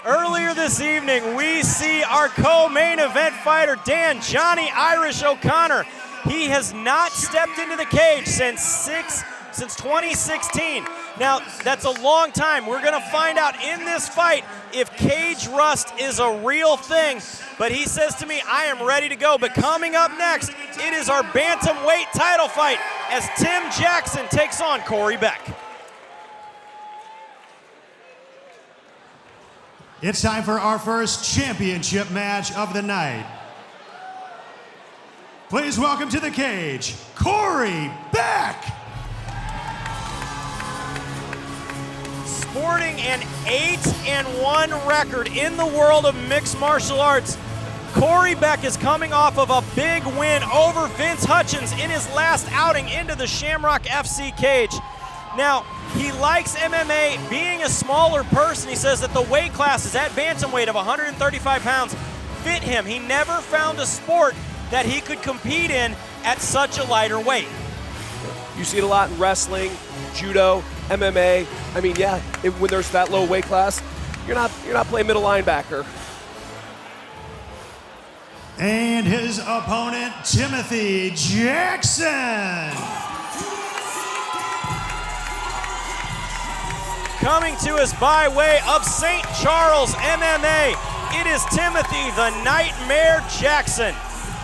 Earlier this evening, we see our co-main event fighter, Dan Johnny Irish O'Connor. He has not stepped into the cage since 2016. Now, that's a long time. We're gonna find out in this fight if cage rust is a real thing. But he says to me, I am ready to go. But coming up next, it is our bantamweight title fight as Tim Jackson takes on Kory Beck. It's time for our first championship match of the night. Please welcome to the cage, Kory Beck. Sporting an 8-1 record in the world of mixed martial arts, Kory Beck is coming off of a big win over Vince Hutchins in his last outing into the Shamrock FC cage. Now, he likes MMA. Being a smaller person, he says that the weight classes at bantamweight of 135 pounds fit him. He never found a sport that he could compete in at such a lighter weight. You see it a lot in wrestling, judo, MMA. I mean, yeah, when there's that low weight class, you're not playing middle linebacker. And his opponent, Timothy Jackson. Coming to us by way of St. Charles MMA, it is Timothy the Nightmare Jackson.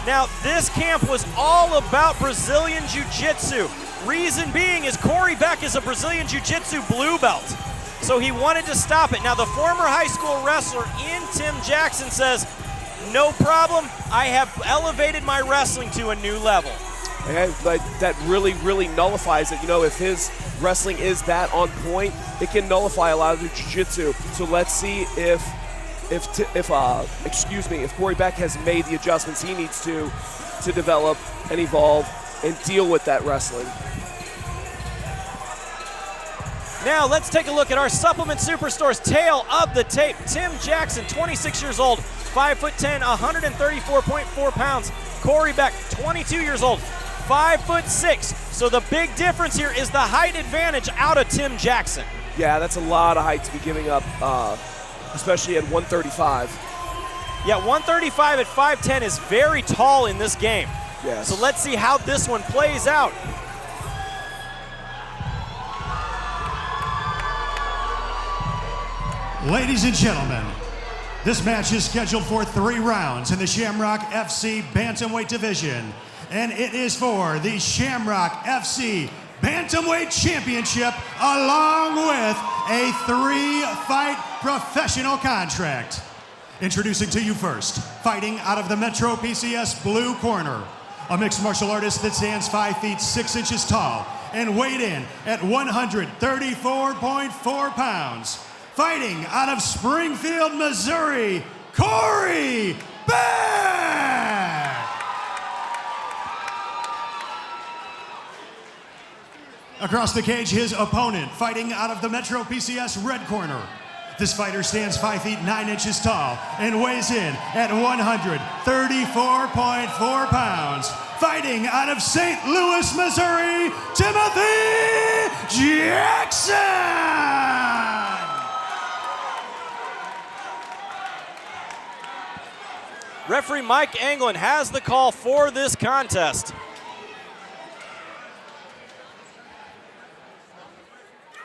Now, this camp was all about Brazilian Jiu-Jitsu. Reason being is Kory Beck is a Brazilian Jiu-Jitsu blue belt, so he wanted to stop it. Now, the former high school wrestler in Tim Jackson says, no problem, I have elevated my wrestling to a new level. And that really nullifies it. You know, if his wrestling is that on point, it can nullify a lot of the jiu-jitsu. So let's see if Kory Beck has made the adjustments he needs to develop and evolve and deal with that wrestling. Now let's take a look at our Supplement Superstore's tail of the tape. Tim Jackson, 26 years old, 5'10", 134.4 pounds. Kory Beck, 22 years old, 5'6". So the big difference here is the height advantage out of Tim Jackson. Yeah, that's a lot of height to be giving up, especially at 135. Yeah, 135 at 5'10" is very tall in this game. Yes. So let's see how this one plays out. Ladies and gentlemen, this match is scheduled for 3 rounds in the Shamrock FC Bantamweight division, and it is for the Shamrock FC Bantamweight Championship along with a 3-fight professional contract. Introducing to you first, fighting out of the Metro PCS blue corner, a mixed martial artist that stands 5 feet 6 inches tall and weighed in at 134.4 pounds. Fighting out of Springfield, Missouri, Kory Beck! Across the cage, his opponent, fighting out of the Metro PCS red corner. This fighter stands 5 feet 9 inches tall and weighs in at 134.4 pounds. Fighting out of St. Louis, Missouri, Timothy Jackson! Referee Mike Anglin has the call for this contest.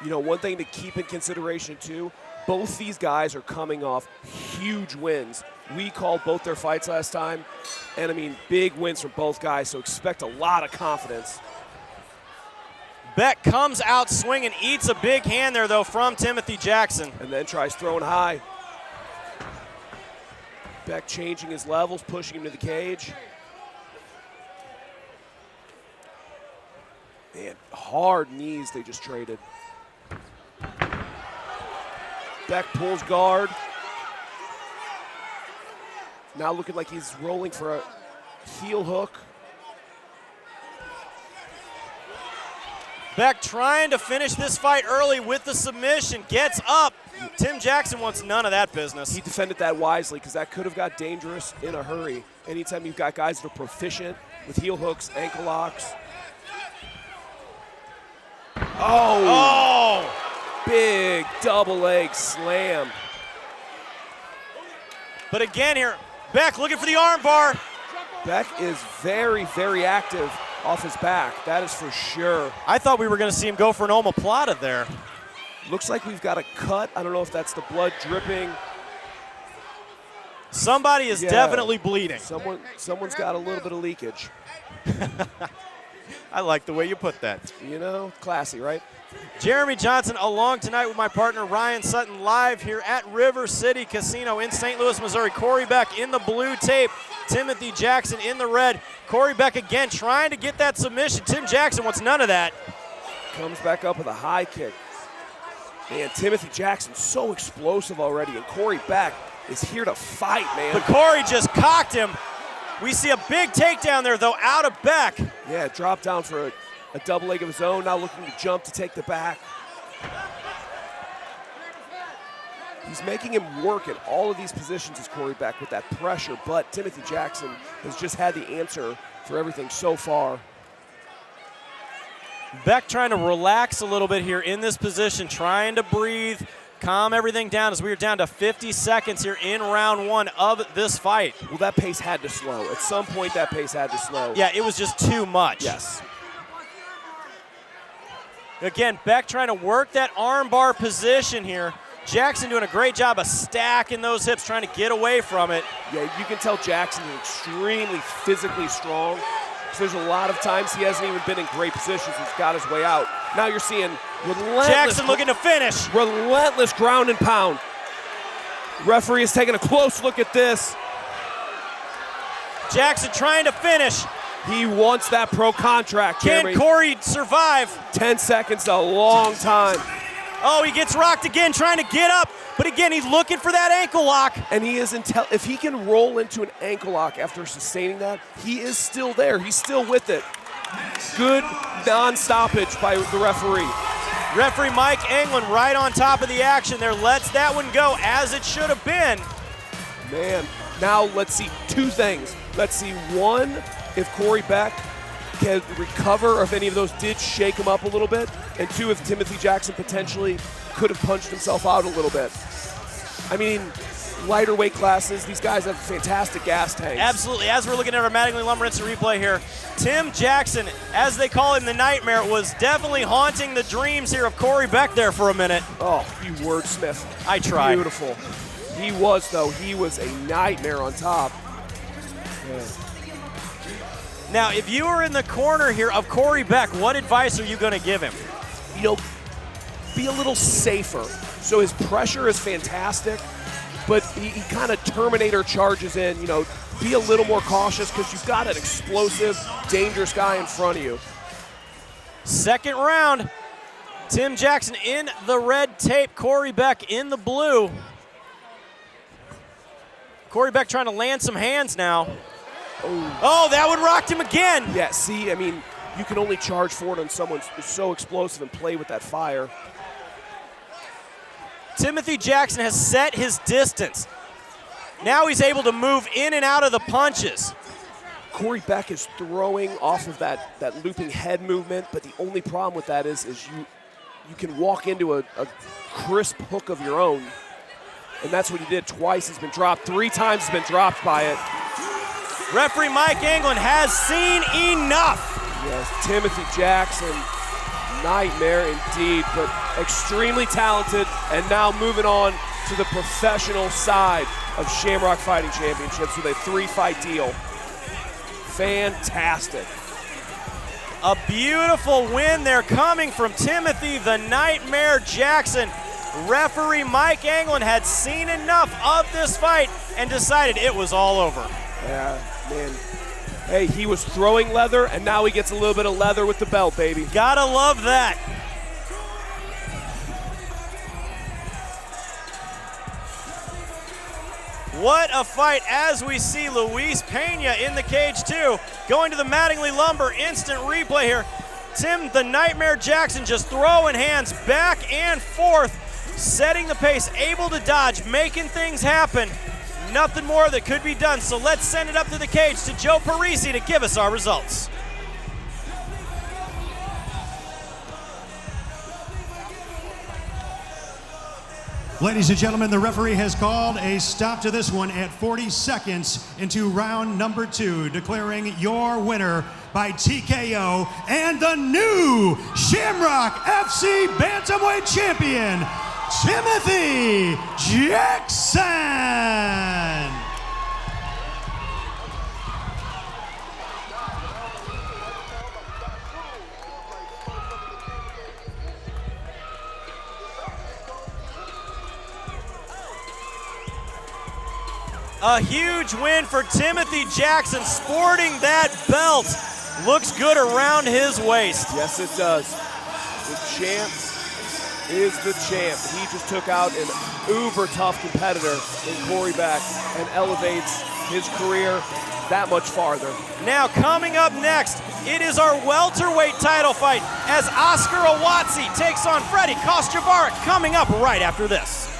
You know, one thing to keep in consideration too, both these guys are coming off huge wins. We called both their fights last time, and I mean, big wins from both guys, so expect a lot of confidence. Beck comes out swinging, eats a big hand there though from Timothy Jackson. And then tries throwing high. Beck changing his levels, pushing him to the cage. Man, hard knees they just traded. Beck pulls guard. Now looking like he's rolling for a heel hook. Beck trying to finish this fight early with the submission, gets up. Tim Jackson wants none of that business. He defended that wisely because that could have got dangerous in a hurry. Anytime you've got guys that are proficient with heel hooks, ankle locks. Oh! Big double leg slam. But again here, Beck looking for the arm bar. Beck is very, very active off his back. That is for sure. I thought we were going to see him go for an omoplata there. Looks like we've got a cut. I don't know if that's the blood dripping. Somebody is definitely bleeding. Someone's got a little bit of leakage. I like the way you put that. You know, classy, right? Jeremy Johnson along tonight with my partner Ryan Sutton, live here at River City Casino in St. Louis, Missouri. Kory Beck in the blue tape, Timothy Jackson in the red. Kory Beck again trying to get that submission. Tim Jackson wants none of that. Comes back up with a high kick. Man, Timothy Jackson so explosive already, and Kory Beck is here to fight, man. But Kory just cocked him. We see a big takedown there, though, out of Beck. Yeah, drop down for a double leg of his own, now looking to jump to take the back. He's making him work in all of these positions as Kory Beck with that pressure, but Timothy Jackson has just had the answer for everything so far. Beck trying to relax a little bit here in this position, trying to breathe, calm everything down as we are down to 50 seconds here in round one of this fight. Well, that pace had to slow. At some point, that pace had to slow. Yeah, it was just too much. Yes. Again, Beck trying to work that armbar position here. Jackson doing a great job of stacking those hips, trying to get away from it. Yeah, you can tell Jackson is extremely physically strong. So there's a lot of times he hasn't even been in great positions. He's got his way out. Now you're seeing relentless. Jackson looking to finish. Relentless ground and pound. Referee is taking a close look at this. Jackson trying to finish. He wants that pro contract, Jeremy. Can Kory survive? 10 seconds, a long time. Oh, he gets rocked again, trying to get up. But again, he's looking for that ankle lock. And he is if he can roll into an ankle lock after sustaining that, he is still there. He's still with it. Good non-stoppage by the referee. Referee Mike Anglin right on top of the action there. Lets that one go as it should have been. Man, now let's see two things. Let's see, one, if Kory Beck can recover, or if any of those did shake him up a little bit, and two, if Timothy Jackson potentially could have punched himself out a little bit. I mean, lighter weight classes, these guys have fantastic gas tanks. Absolutely. As we're looking at our Mattingly Lumber Instant Replay here, Tim Jackson, as they call him the Nightmare, was definitely haunting the dreams here of Kory Beck there for a minute. Oh, you wordsmith. I tried. Beautiful. He was, though. He was a nightmare on top. Yeah. Now, if you were in the corner here of Kory Beck, what advice are you going to give him? You know, be a little safer. So his pressure is fantastic, but he kind of Terminator charges in. You know, be a little more cautious because you've got an explosive, dangerous guy in front of you. Second round, Tim Jackson in the red tape, Kory Beck in the blue. Kory Beck trying to land some hands now. Oh, that one rocked him again. Yeah, see, I mean, you can only charge forward on someone who's so explosive and play with that fire. Timothy Jackson has set his distance. Now he's able to move in and out of the punches. Kory Beck is throwing off of that looping head movement, but the only problem with that is you can walk into a crisp hook of your own, and that's what he did twice. He's been dropped. 3 times he's been dropped by it. Referee Mike Anglin has seen enough. Yes, Timothy Jackson, nightmare indeed, but extremely talented, and now moving on to the professional side of Shamrock Fighting Championships with a 3-fight deal. Fantastic. A beautiful win there coming from Timothy the Nightmare Jackson. Referee Mike Anglin had seen enough of this fight and decided it was all over. Yeah, man. Hey, he was throwing leather, and now he gets a little bit of leather with the belt, baby. Gotta love that. What a fight as we see Luis Pena in the cage too. Going to the Mattingly Lumber instant replay here. Tim the Nightmare Jackson just throwing hands back and forth, setting the pace, able to dodge, making things happen. Nothing more that could be done, so let's send it up to the cage to Joe Parisi to give us our results. Ladies and gentlemen, the referee has called a stop to this one at 40 seconds into round number 2, declaring your winner by TKO and the new Shamrock FC Bantamweight Champion, Timothy Jackson. A huge win for Timothy Jackson, sporting that belt. Looks good around his waist. Yes, it does. The champ is the champ. He just took out an uber tough competitor in Kory Beck and elevates his career that much farther. Now coming up next, it is our welterweight title fight as Oscar Awatsi takes on Freddie Kostravarik, coming up right after this.